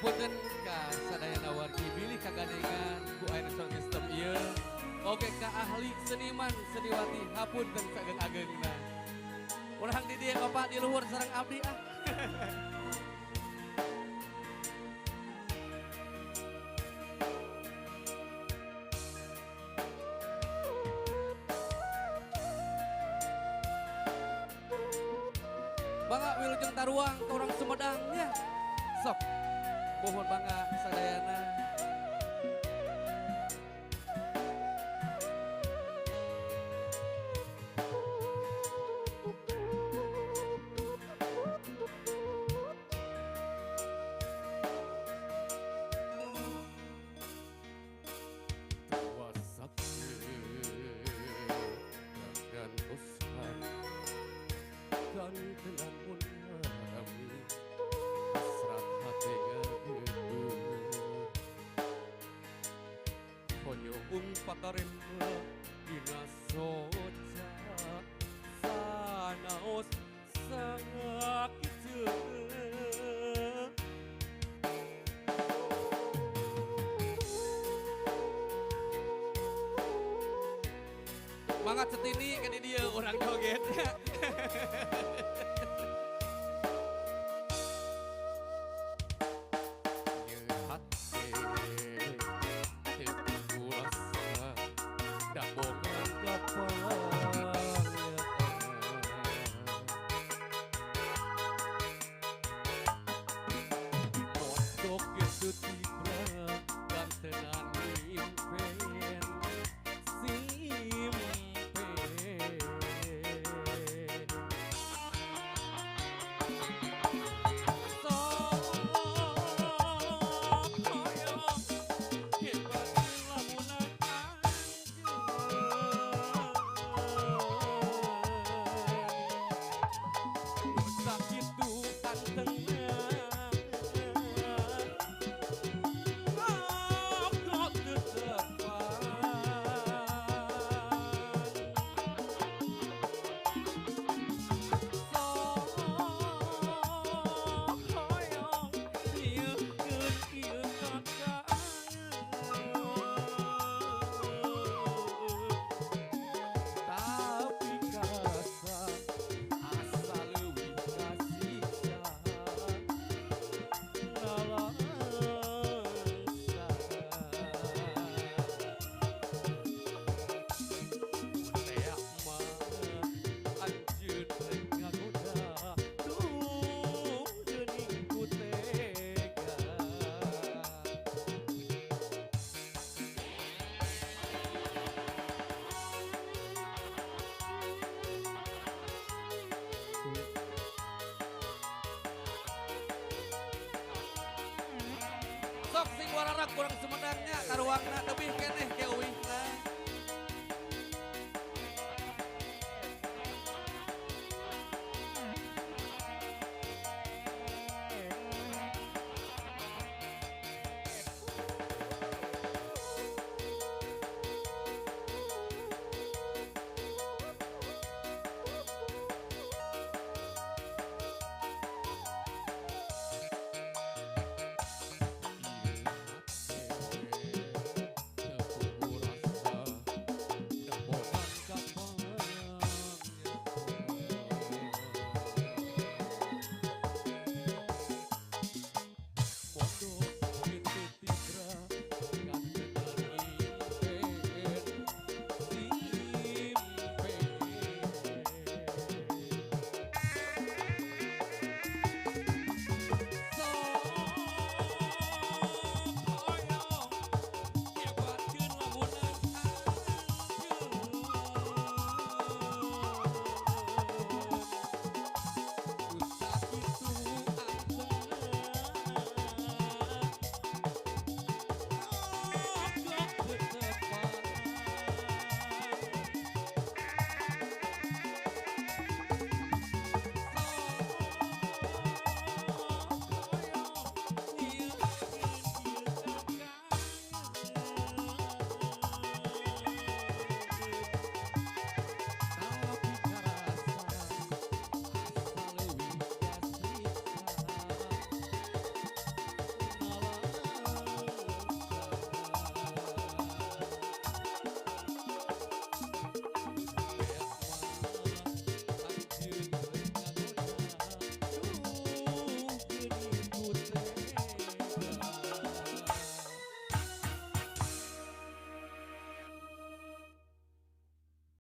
Ngapunten ka sadayana wargi bilih kagandengan ku ayeuna sound system ieu. Oge ka ahli seniman seniwati hapunten sageng-ageungna. Urang di dieu Bapak di luhur sareng abdi ah. Bangga wilujeng taruang ke orang Sumedang ya. Sok. Mohon bangga sadayana. Dan usah dan dengan mengalami hasrat hati gitu konyo pakarema dina soca sanaos sangakitu Mangat setini kan dia orang joget. Sok sing wararak kurang Sumedangnya karuangna tebih keneh ke uwihna.